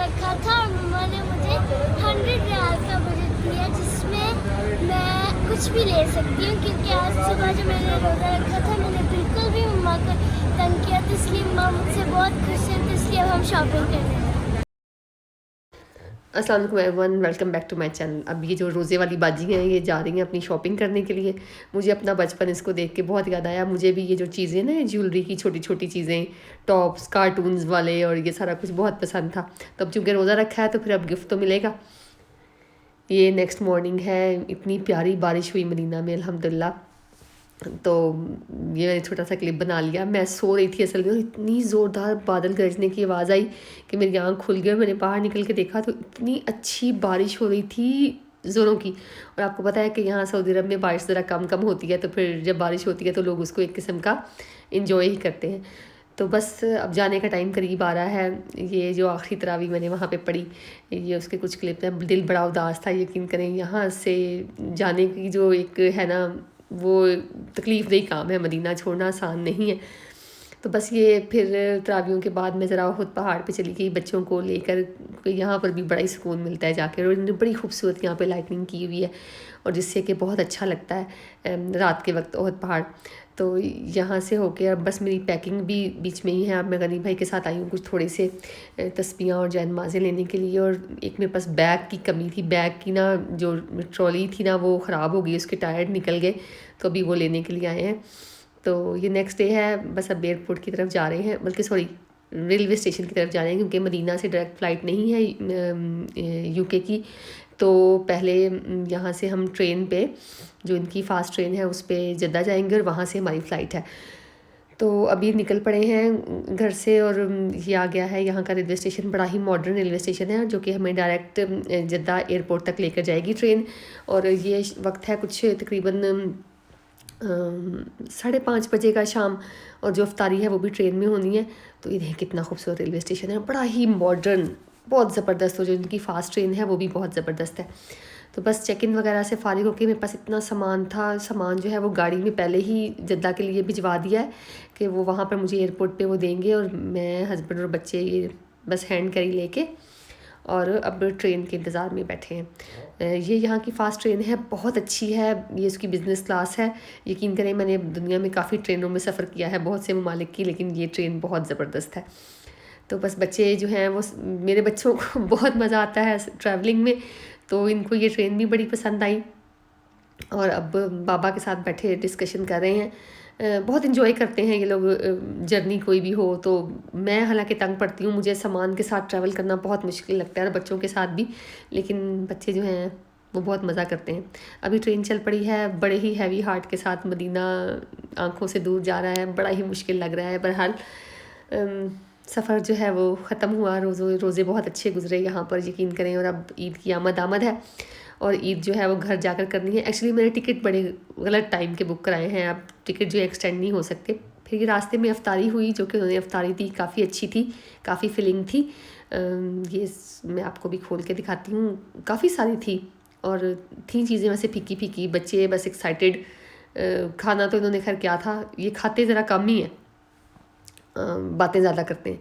रखा था और मम्मा ने मुझे 100 रियाल का बजट दिया जिसमें मैं कुछ भी ले सकती हूँ, क्योंकि आज सुबह जो मैंने रोज़ा रखा था मैंने बिल्कुल भी मम्मा को तंग किया, तो इसलिए मम्मा मुझसे बहुत खुश हैं, तो इसलिए अब हम शॉपिंग करने गए। अस्सलाम वालेकुम everyone, welcome back to my channel. अब ये जो रोज़े वाली बाजी हैं ये जा रही हैं अपनी शॉपिंग करने के लिए। मुझे अपना बचपन इसको देख के बहुत याद आया। मुझे भी ये जो चीज़ें ना ज्वेलरी की छोटी छोटी चीज़ें, टॉप्स, कार्टून्स वाले और ये सारा कुछ बहुत पसंद था। तो अब चूँकि रोज़ा रखा है तो फिर अब गिफ्ट तो मिलेगा। ये नेक्स्ट मॉर्निंग है, इतनी प्यारी बारिश हुई मदीना में अल्हम्दुलिल्लाह। तो ये मैंने छोटा सा क्लिप बना लिया। मैं सो रही थी असल में और इतनी ज़ोरदार बादल गरजने की आवाज़ आई कि मेरी आँख खुल गई और मैंने बाहर निकल के देखा तो इतनी अच्छी बारिश हो रही थी ज़ोरों की। और आपको पता है कि यहाँ सऊदी अरब में बारिश ज़रा कम कम होती है, तो फिर जब बारिश होती है तो लोग उसको एक किस्म का इंजॉय ही करते हैं। तो बस अब जाने का टाइम करीब आ रहा है। ये जो आखिरी तरावी मैंने वहाँ पे पढ़ी, ये उसके कुछ क्लिप हैं। दिल बड़ा उदास था, यकीन करें। यहाँ से जाने की जो एक है ना, वो तकलीफ़ देही काम है। मदीना छोड़ना आसान नहीं है। तो बस ये फिर तरावियों के बाद मैं ज़रा खुद पहाड़ पे चली गई बच्चों को लेकर। यहाँ पर भी बड़ा ही सुकून मिलता है जाकर, और इन्होंने बड़ी खूबसूरत यहाँ पे लाइटनिंग की हुई है और जिससे कि बहुत अच्छा लगता है रात के वक्त ओहद पहाड़। तो यहाँ से होके अब बस मेरी पैकिंग भी बीच में ही है। अब मैं गनी भाई के साथ आई हूँ कुछ थोड़े से तस्बियाँ और जैन माज़े लेने के लिए। और एक मेरे पास बैग की कमी थी। बैग की ना जो ट्रॉली थी ना वो ख़राब हो गई, उसके टायर निकल गए, तो अभी वो लेने के लिए आए हैं। तो ये नेक्स्ट डे है, बस अब एयरपोर्ट की तरफ जा रहे हैं, बल्कि सॉरी रेलवे स्टेशन की तरफ जा रहे हैं, क्योंकि मदीना से डायरेक्ट फ़्लाइट नहीं है यूके की। तो पहले यहाँ से हम ट्रेन पे, जो इनकी फ़ास्ट ट्रेन है उस पर जद्दा जाएंगे और वहाँ से हमारी फ़्लाइट है। तो अभी निकल पड़े हैं घर से और ये आ गया है यहाँ का रेलवे स्टेशन। बड़ा ही मॉडर्न रेलवे स्टेशन है जो कि हमें डायरेक्ट जद्दा एयरपोर्ट तक लेकर जाएगी ट्रेन। और ये वक्त है कुछ तकरीबन 5:30 बजे का शाम, और जो अफ्तारी है वो भी ट्रेन में होनी है। तो ये देखें कितना खूबसूरत रेलवे स्टेशन है, बड़ा ही मॉडर्न, बहुत ज़बरदस्त। और जो इनकी फ़ास्ट ट्रेन है वो भी बहुत ज़बरदस्त है। तो बस चेक इन वगैरह से फ़ारिग होकर मेरे पास इतना सामान था। सामान जो है वो गाड़ी में पहले ही जद्दा के लिए भिजवा दिया है कि वो वहाँ पर मुझे एयरपोर्ट पे वो देंगे, और मैं हस्बैंड और बच्चे ये बस हैंड कैरी लेके और अब ट्रेन के इंतज़ार में बैठे हैं। ये यहाँ की फ़ास्ट ट्रेन है, बहुत अच्छी है। ये इसकी बिज़नेस क्लास है। यकीन करें मैंने दुनिया में काफ़ी ट्रेनों में सफ़र किया है, बहुत से ममालिक की, लेकिन ये ट्रेन बहुत ज़बरदस्त है। तो बस बच्चे जो हैं वो, मेरे बच्चों को बहुत मज़ा आता है ट्रैवलिंग में, तो इनको ये ट्रेन भी बड़ी पसंद आई। और अब बाबा के साथ बैठे डिस्कशन कर रहे हैं। बहुत इन्जॉय करते हैं ये लोग जर्नी कोई भी हो। तो मैं हालांकि तंग पड़ती हूँ, मुझे सामान के साथ ट्रैवल करना बहुत मुश्किल लगता है, और बच्चों के साथ भी। लेकिन बच्चे जो हैं वो बहुत मज़ा करते हैं। अभी ट्रेन चल पड़ी है, बड़े ही हैवी हार्ट के साथ मदीना आंखों से दूर जा रहा है, बड़ा ही मुश्किल लग रहा है। बहरहाल सफ़र जो है वो ख़त्म हुआ। रोज़े बहुत अच्छे गुजरे यहाँ पर, यकीन करें। और अब ईद की आमद है, और ईद जो है वो घर जाकर करनी है। एक्चुअली मैंने टिकट बड़े गलत टाइम के बुक कराए हैं, अब टिकट जो एक्सटेंड नहीं हो सकते। फिर ये रास्ते में अफ्तारी हुई, जो कि उन्होंने अफ्तारी दी, काफ़ी अच्छी थी, काफ़ी फिलिंग थी। ये मैं आपको भी खोल के दिखाती हूँ, काफ़ी सारी थी और थी चीज़ें वैसे फीकी फीकी। बच्चे बस एक्साइटेड। खाना तो इन्होंने खैर क्या था, ये खाते ज़रा कम ही है, बातें ज़्यादा करते हैं।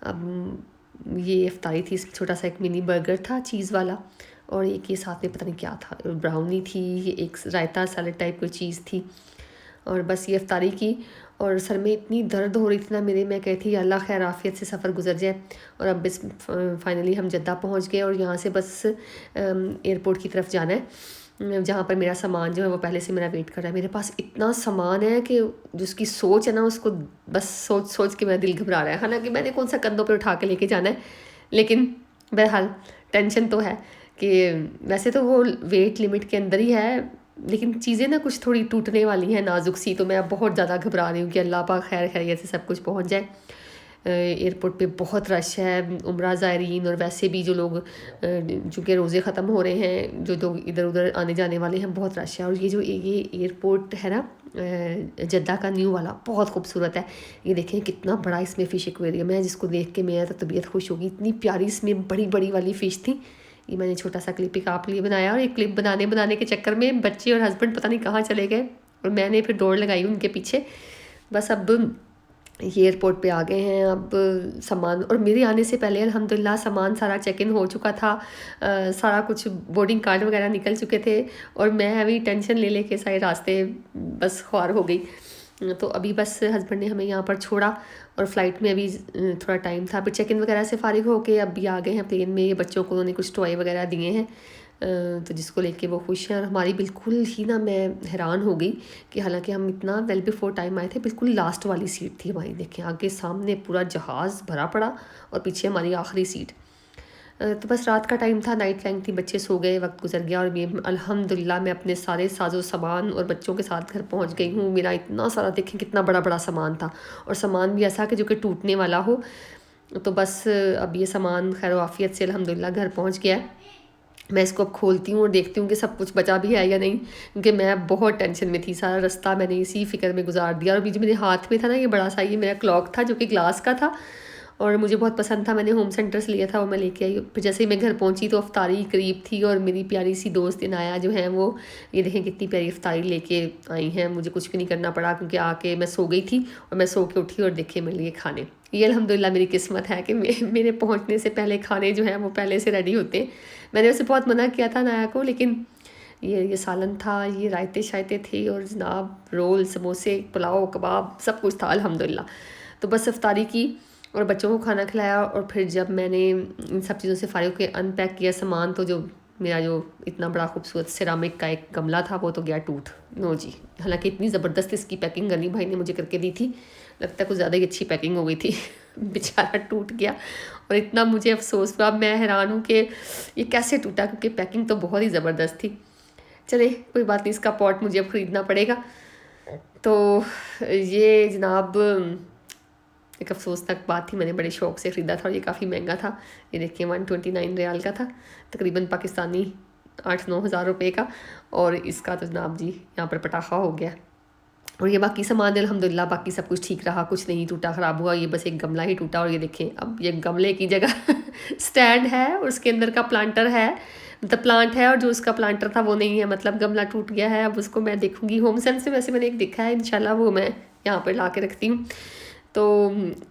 अब ये इफ्तारी थी, छोटा सा एक मिनी बर्गर था चीज़ वाला, और एक ये साथ में पता नहीं क्या था, ब्राउनी थी, ये एक रायता सैलड टाइप कोई चीज़ थी। और बस ये इफ्तारी की, और सर में इतनी दर्द हो रही थी ना मेरे, मैं कहती अल्लाह खैर आफियत से सफ़र गुजर जाए। और अब बस फाइनली हम जद्दा पहुंच गए, और यहाँ से बस एयरपोर्ट की तरफ जाना है, जहाँ पर मेरा सामान जो है वो पहले से मेरा वेट कर रहा है। मेरे पास इतना सामान है कि जिसकी सोच है ना, उसको बस सोच सोच के मेरा दिल घबरा रहा है। हालांकि मैंने कौन सा कंधों पर उठा के लेके जाना है, लेकिन बहरहाल टेंशन तो है कि वैसे तो वो वेट लिमिट के अंदर ही है, लेकिन चीज़ें ना कुछ थोड़ी टूटने वाली हैं, नाजुक सी। तो मैं अब बहुत ज़्यादा घबरा रही हूँ कि अल्लाह पाक खैर खैरियत से सब कुछ पहुँच जाए। एयरपोर्ट पे बहुत रश है, उम्रा ज़ायरीन और वैसे भी जो लोग, चूँकि रोज़े ख़त्म हो रहे हैं, जो लोग इधर उधर आने जाने वाले हैं, बहुत रश है। और ये जो ये एयरपोर्ट है ना जद्दा का न्यू वाला, बहुत खूबसूरत है। ये देखें कितना बड़ा इसमें फ़िश एक्वेरियम है, जिसको देख के मेरा तो तबीयत खुश होगी। इतनी प्यारी इसमें बड़ी बड़ी वाली फ़िश थी। ये मैंने छोटा सा क्लिप एक आप लिए बनाया, और एक क्लिप बनाने के चक्कर में बच्चे और हस्बैंड पता नहीं कहाँ चले गए, और मैंने फिर दौड़ लगाई उनके पीछे। बस अब ये एयरपोर्ट पे आ गए हैं अब। सामान, और मेरे आने से पहले अल्हम्दुलिल्लाह सामान सारा चेक इन हो चुका था। सारा कुछ बोर्डिंग कार्ड वगैरह निकल चुके थे और मैं अभी टेंशन ले लेके सारे रास्ते बस ख्वार हो गई। तो अभी बस हस्बैंड ने हमें यहाँ पर छोड़ा और फ़्लाइट में अभी थोड़ा टाइम था, फिर चेक इन वगैरह से फ़ारिग होके अभी आ गए हैं प्लेन में। ये बच्चों को उन्होंने कुछ टॉय वगैरह दिए हैं, तो जिसको लेके वो खुश हैं। और हमारी बिल्कुल ही ना, मैं हैरान हो गई कि हालांकि हम इतना वेल बिफोर टाइम आए थे, बिल्कुल लास्ट वाली सीट थी हमारी। देखें आगे सामने पूरा जहाज़ भरा पड़ा और पीछे हमारी आखिरी सीट। तो बस रात का टाइम था, नाइट फ्लाइंग थी, बच्चे सो गए, वक्त गुजर गया और मैं अल्हम्दुलिल्लाह मैं अपने सारे साजो सामान और बच्चों के साथ घर पहुंच गई हूँ। मेरा इतना सारा, देखें कितना बड़ा बड़ा सामान था, और सामान भी ऐसा कि जो कि टूटने वाला हो। तो बस अब ये सामान खैर वाफियत से अल्हम्दुलिल्लाह घर पहुंच गया है। मैं इसको अब खोलती हूँ और देखती हूँ कि सब कुछ बचा भी है या नहीं, क्योंकि मैं बहुत टेंशन में थी। सारा रास्ता मैंने इसी फिक्र में गुजार दिया। और अभी जो मेरे हाथ में था ना, ये बड़ा सा ये मेरा क्लॉक था जो कि ग्लास का था और मुझे बहुत पसंद था, मैंने होम सेंटर से लिया था, वो मैं लेके आई। फिर जैसे ही मैं घर पहुंची तो अफ्तारी करीब थी और मेरी प्यारी सी दोस्त इनाया जो है वो, ये देखें कितनी प्यारी अफ्तारी लेके आई हैं। मुझे कुछ भी नहीं करना पड़ा क्योंकि आके मैं सो गई थी और मैं सो के उठी और देखे मेरे लिए खाने। ये अल्हम्दुलिल्लाह मेरी किस्मत है कि मेरे पहुँचने से पहले खाने जो हैं वो पहले से रेडी होते हैं। मैंने उसे बहुत मना किया था नाया को, लेकिन ये सालन था, ये रायते शायते थे और जनाब रोल, समोसे, पुलाव, कबाब, सब कुछ था अल्हम्दुलिल्लाह। तो बस अफ्तारी की और बच्चों को खाना खिलाया। और फिर जब मैंने इन सब चीज़ों से फारिग होकर अनपैक किया सामान, तो जो मेरा जो इतना बड़ा खूबसूरत सिरामिक का एक गमला था वो तो गया टूट। नो जी, हालांकि इतनी ज़बरदस्त इसकी पैकिंग गनी भाई ने मुझे करके दी थी, लगता है कुछ ज़्यादा ही अच्छी पैकिंग हो गई थी। बेचारा टूट गया और इतना मुझे अफसोस हुआ। मैं हैरान हूँ कि ये कैसे टूटा, क्योंकि पैकिंग तो बहुत ही ज़बरदस्त थी। चले कोई बात नहीं, इसका पॉट मुझे अब ख़रीदना पड़ेगा। तो ये जनाब एक अफसोसनाक बात थी, मैंने बड़े शौक़ से ख़रीदा था और ये काफ़ी महंगा था। ये देखिए 129 रियाल का था, तकरीबन पाकिस्तानी 8-9 हज़ार रुपये का। और इसका तो जनाब जी यहाँ पर पटाखा हो गया। और ये बाकी सामान अल्हम्दुलिल्लाह बाकी सब कुछ ठीक रहा, कुछ नहीं टूटा ख़राब हुआ। ये बस एक गमला ही टूटा। और ये देखें अब ये गमले की जगह स्टैंड है और उसके अंदर का प्लांटर है, मतलब प्लांट है, और जो उसका प्लांटर था वो नहीं है, मतलब गमला टूट गया है। अब उसको मैं देखूँगी होम सेंस से, वैसे मैंने एक देखा है, इंशाल्लाह वो मैं यहाँ पर ला के रखती हूँ। तो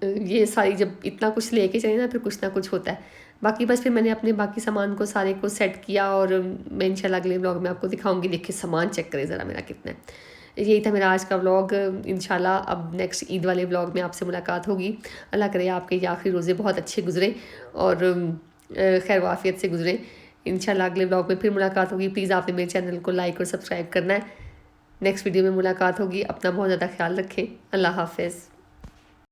ये सारी जब इतना कुछ लेके चले ना, फिर कुछ ना कुछ होता है। बाकी बस फिर मैंने अपने बाकी सामान को सारे को सेट किया और मैं इंशाल्लाह अगले व्लॉग में आपको दिखाऊंगी। देखिए सामान चेक करें ज़रा मेरा कितना है। यही था मेरा आज का व्लॉग। इंशाल्लाह अब नेक्स्ट ईद वाले व्लॉग में आपसे मुलाकात होगी। अल्लाह करे आपके ये आखिरी रोज़े बहुत अच्छे गुजरे और खैर वाफियत से गुजरे। इंशाल्लाह अगले व्लॉग में फिर मुलाकात होगी। प्लीज़ आपने मेरे चैनल को लाइक और सब्सक्राइब करना है। नेक्स्ट वीडियो में मुलाकात होगी। अपना बहुत ज़्यादा ख्याल रखें। अल्लाह हाफ़िज़।